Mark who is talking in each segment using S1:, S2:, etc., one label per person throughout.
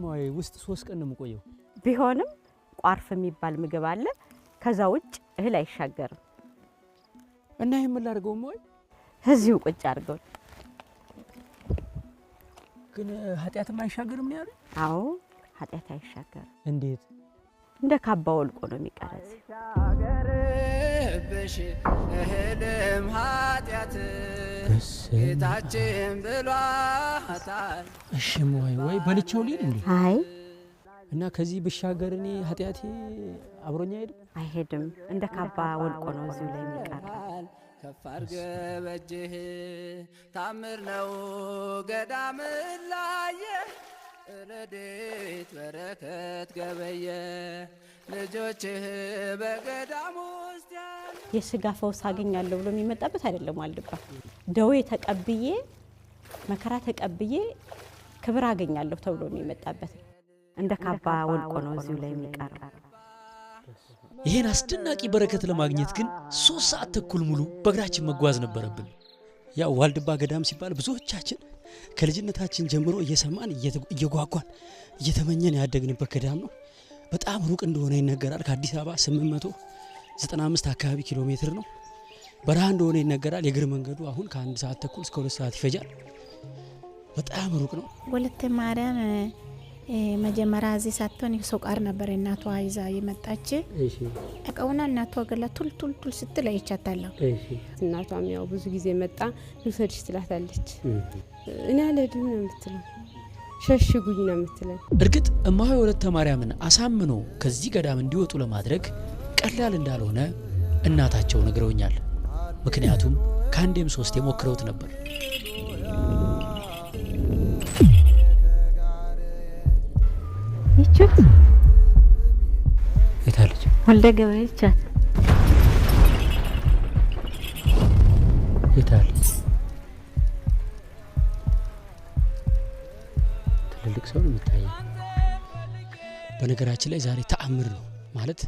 S1: ማይ ውስጥ 3 ቀን ነው የምቆየው
S2: ቢሆንም ቋርፍ የሚባል ምግብ አለ ከዛ ውጭ እህል አይሻገርም
S1: እና ይሄን ምን ላድርገው ማይ
S2: እዚሁ ቁጭ አድርገው
S1: ግን ኃጢያትም አይሻገርም ነው ያለው
S2: አዎ ኃጢያት አይሻገርም
S1: እንዴት
S2: እንደ ካባ ወልቆ ነው የሚቀረጽ
S3: በሽ እህልም ኃጢያት ጌታችን ብሏታል
S1: እሺ ወይ በልቼው ሊል እንዴ
S2: አይ
S1: እና ከዚህ ብሻገር እኔ ኃጢያቴ አብሮኛ
S2: አይሄድም እንደ ካባ ወልቆ ነው እዚሁ ላይ የሚቀረጽ
S3: ከፋር ገበጅህ ታምር ነው ገዳም ላይ ረድኤት በረከት ገበየ ልጆችህ በገዳም ውስጥ
S2: የሥጋ ፈውስ አገኛለሁ ብሎ የሚመጣበት አይደለም ዋልድባ ደዌ ተቀብዬ መከራ ተቀብዬ ክብር አገኛለሁ ተብሎ የሚመጣበት እንደ ካባ ወልቆ ነው እዚሁ ላይ የሚቀረው
S4: ይሄን አስደናቂ በረከት ለማግኘት ግን 3 ሰዓት ተኩል ሙሉ በእግራችን መጓዝ ነበረብን ያው ዋልድባ ገዳም ሲባል ብዙዎቻችን ከልጅነታችን ጀምሮ እየሰማን እየጓጓን እየተመኘን ያደግንበት ገዳም ነው በጣም ሩቅ እንደሆነ ይነገራል ከአዲስ አበባ 895 አካባቢ ኪሎ ሜትር ነው በረሃ እንደሆነ ይነገራል የእግር መንገዱ አሁን ከ1 ሰዓት ተኩል እስከ 2 ሰዓት ይፈጃል በጣም ሩቅ ነው
S5: ወለተ ማርያም መጀመሪያ እዚህ ሳትሆን ሶቃር ነበር እናቷ ይዛ የመጣች
S1: እሺ
S5: አቀውና እናቷ ገላ ቱል ስትል አይቻታለሁ
S1: እሺ
S6: እናቷም ያው ብዙ ጊዜ መጣ ልውሰድሽ ትላታለች እኔ አልሄድም ነው የምትለው ሸሽጉኝ ነው የምትለው
S4: እርግጥ እማሆይ ወለተ ማርያምን አሳምኖ ከዚህ ገዳም እንዲወጡ ለማድረግ ቀላል እንዳልሆነ እናታቸው ነግረውኛል ምክንያቱም ካንዴም 3 የሞክረውት ነበር
S2: ይችት
S1: የታለች
S2: ወልደ ገብርኤልቻት
S1: የታለች ትልልቅ ሰው ነው የሚታየው
S4: በነገራችን ላይ ዛሬ ተአምር ነው ማለት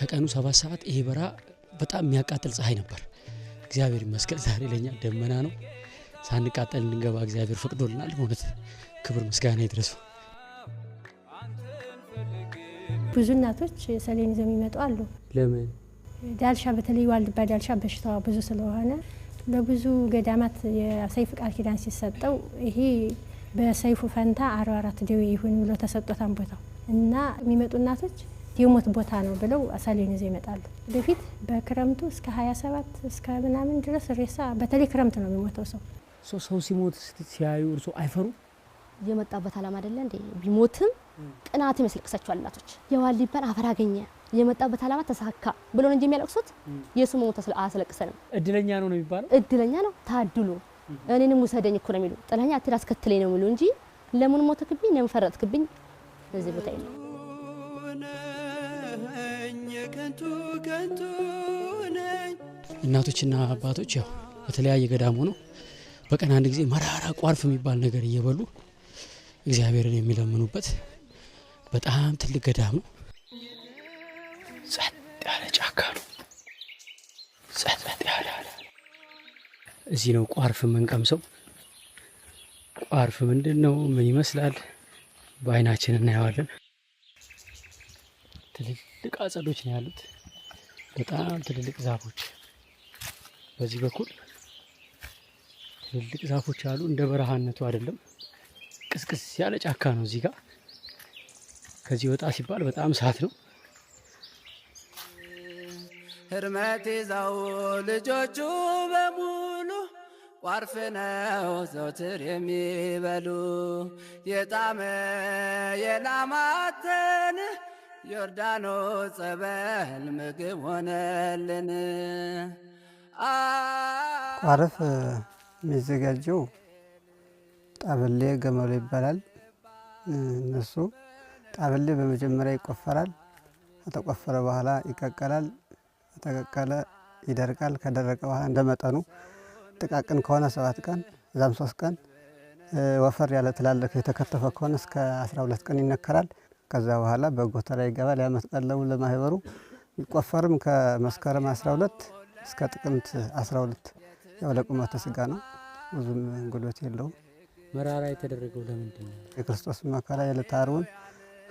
S4: ከቀኑ 7 ሰዓት ይሄ በራ በጣም የሚያቃጥል ፀሐይ ነበር እግዚአብሔር ይመስገን ዛሬ ለኛ ደመና ነው ሳንቃጠል እንገባ እግዚአብሔር ፈቅዶልናል ማለት ክብር ምስጋና ይድረሰው
S7: ብዙ እናቶች ሰሌን ይዘው የሚመጡ አሉ
S1: ለምን
S7: ዳልሻ በተለይ ዋልድባ ዳልሻ በሽታዋ ብዙ ስለሆነ ለብዙ ገዳማት የሰይፍ ቃል ኪዳን ሲሰጠው ይሄ በሰይፉ ፈንታ 44 ደዌ ይሁን ብሎ ተሰጥቶታን ቦታው እና የሚመጡ እናቶች የሞት ቦታ ነው ብለው ሰሌን ይዘው ይመጣሉ በፊት በክረምቱ እስከ 27 እስከ ምናምን ድረስ ሬሳ በተለይ ክረምት ነው የሚሞተው
S1: ሰው ሲሞት ሲያዩ እርሶ አይፈሩ
S8: የመጣበት አላማ አይደለ እንዴ ቢሞትም ቅናት ይመስልክሳቸዋል እናቶች የዋልድባን አፈር አገኘ የመጣበት አላማ ተሳካ ብሎ እንጂ የሚያለቅሱት የሱሙ አስለቅሰንም
S1: እድለኛ ነው የሚባለው
S8: እድለኛ ነው ታድሉ እኔንም ወሰደኝ እኮ ነው የሚሉ ጥላኛ አትራስ ከተለኝ ነው የሚሉ እንጂ ለምን ሞተክብኝ ለምን ፈረጥክብኝ በዚህ ቦታ ይሉ
S4: እናቶችና አባቶች ያው በተለያየ ገዳም ሆነው በቀን አንድ ጊዜ መራራ ቋርፍ የሚባል ነገር እየበሉ እግዚአብሔርን የሚለምኑበት በጣም ትልቅ ገዳም ነው ጸጥ ያለ ጫካ ነው ጸጥ ያለ እዚህ ነው ቋርፍ መንቀምሰው ቋርፍ ምንድነው ምን ይመስላል በአይናችን እናያለን ትልልቅ አጸዶች ነው ያሉት በጣም ትልልቅ ዛፎች በዚህ በኩል ትልልቅ ዛፎች አሉ እንደ በረሃነቱ አይደለም ቅስቅስ ያለ ጫካ ነው እዚህ ጋር ከዚህ ወጣ ሲባል በጣም ሰዓት ነው
S3: ህርመት ይዘው ልጆቹ በሙሉ ቋርፍ ነው ዘውትር የሚበሉ የጣመ የላማተን ዮርዳኖስ ጸበል ምግብ ሆነልን
S9: ቋርፍ የሚዘጋጀው ጣበሌ ገመሎ ይባላል እነሱ ጣበሌ በመጀመሪያ ይቆፈራል ከተቆፈረ በኋላ ይቀቀላል ተቀቀለ ይደርቃል ከደረቀ በኋላ እንደመጠኑ ጥቃቅን ከሆነ 7 ቀን እዛም 3 ቀን ወፈር ያለ ትላልቅ የተከተፈ ከሆነ እስከ 12 ቀን ይነከራል ከዛ በኋላ በጎተራ ይገባል ያ መስቀለው ለማህበሩ ይቆፈርም ከመስከረም 12 እስከ ጥቅምት 12 ያው ለቁመተ ስጋ ነው ብዙም ጉልበት የለውም
S1: መራራ የተደረገው ለምንድን ነው?
S9: የክርስቶስ መከራ የዕለተ ዓርቡን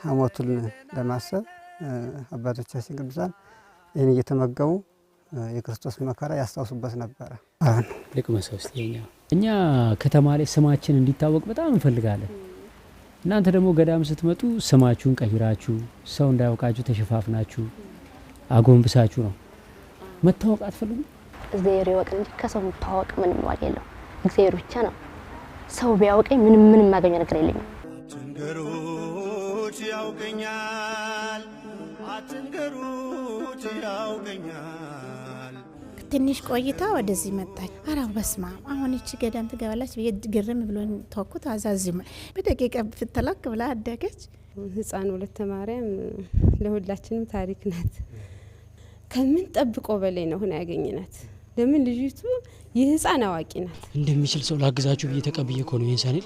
S9: ሐሞቱን ለማሰብ አባቶቻችን ቅዱሳን ይህን እየተመገቡ የክርስቶስ መከራ ያስታውሱበት ነበረ።
S1: ልቅመሰው እስቲ እኛ ከተማ ላይ ስማችን እንዲታወቅ በጣም እንፈልጋለን። እናንተ ደግሞ ገዳም ስትመጡ ስማችሁን ቀይራችሁ ሰው እንዳያውቃችሁ ተሸፋፍናችሁ አጎንብሳችሁ ነው መታወቅ አትፈልጉም?
S8: እግዚአብሔር ይወቅ እንጂ ከሰው መታወቅ ምንም ዋጋ የለው። እግዚአብሔር ብቻ ነው። ሰው ቢያውቀኝ ምንም ማገኘው ነገር የለኝም።
S10: አትንገሩት ያውቀኛል፣ አትንገሩት ያውቀኛል።
S5: ትንሽ ቆይታ ወደዚህ መጣች። አራ በስማ አሁን እቺ ገዳም ትገባለች ብዬ ግርም ብሎን ተወኩት። አዛዝም በደቂቃ ፍትላክ ብላ አደገች።
S6: ህፃን ወለተ ማርያም ለሁላችንም ታሪክ ናት። ከምን ጠብቆ በላይ ነው ሆነ ያገኘናት። ለምን ልጅቱ የህፃን አዋቂ ናት።
S4: እንደሚችል ሰው ላግዛችሁ ብዬ ተቀብዬ እኮ ነው ይሄን ሳኔል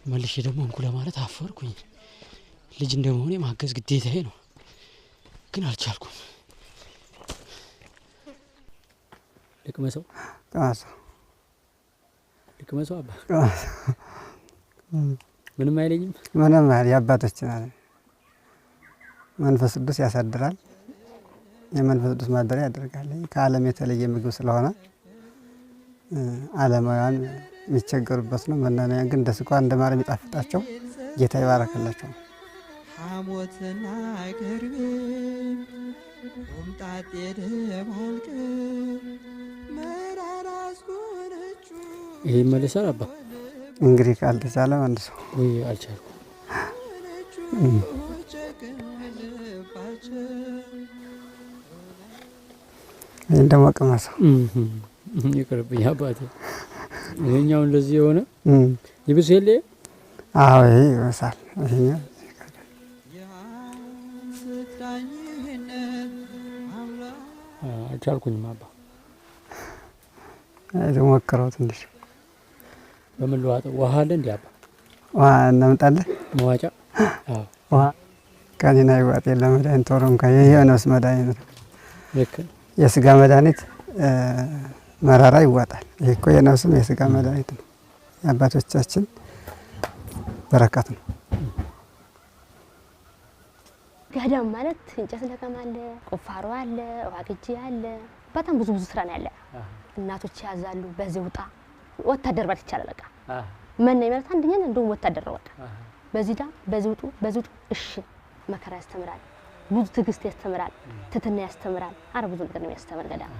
S4: መልሼ ደግሞ እንኩ ለማለት አፈርኩኝ። ልጅ እንደመሆኔ ማገዝ ግዴታዬ ነው፣ ግን አልቻልኩም።
S1: ልቅመሰው ልቅመሰው አባ ምንም አይለኝም።
S9: ምንም አይል የአባቶችን አለ መንፈስ ቅዱስ ያሳድራል። የመንፈስ ቅዱስ ማደሪያ ያደርጋል። ከዓለም የተለየ ምግብ ስለሆነ ዓለማውያን የሚቸገሩበት ነው። መናንያን ግን እንደ ስኳር እንደ ማር የሚጣፍጣቸው ጌታ ይባረክላቸው።
S3: ሐሞትና አይቀርብም ሆምጣጤ ደባልቅ መራራ አስጎነቹ።
S1: ይሄ መልሰል አባ
S9: እንግዲህ ካልተቻለ መልሶ
S1: ወይ አልቻልኩም።
S9: ይሄን ደግሞ ቅመሰው
S1: ይቅርብኝ አባቴ። ይሄኛው እንደዚህ የሆነ ይብስ የለ?
S9: አዎ ይሄ ይበሳል። ይሄኛው
S1: አልቻልኩኝም አባ።
S9: ሞክረው ትንሽ
S1: በምን ልዋጠው? ውሃ አለ እንዴ አባ?
S9: ውሃ እናምጣለን።
S1: መዋጫ
S9: ውሃ ከኔና ይዋጥ የለም። መድኃኒት ቶሎ እንኳን ይሄ ነፍስ መድኃኒት ነው።
S1: ልክ
S9: የስጋ መድኃኒት መራራ ይዋጣል። ይሄ እኮ የነፍስም የስጋ መድኃኒት ነው። የአባቶቻችን በረከት ነው።
S8: ገዳም ማለት እንጨት ለቀማ አለ፣ ቁፋሮ አለ፣ ውሃ ቅጂ አለ። በጣም ብዙ ስራ ነው ያለ። እናቶች ያዛሉ። በዚህ ውጣ ወታደር ማለት ይቻላል። በቃ ምን ነው ማለት አንደኛ እንደውም ወታደር ነው። በቃ በዚህ ዳ በዚህ ውጡ በዚህ ውጡ። እሺ መከራ ያስተምራል፣ ብዙ ትዕግስት ያስተምራል፣ ትትና ያስተምራል። አረ ብዙ ነገር ነው ያስተምራል ገዳም።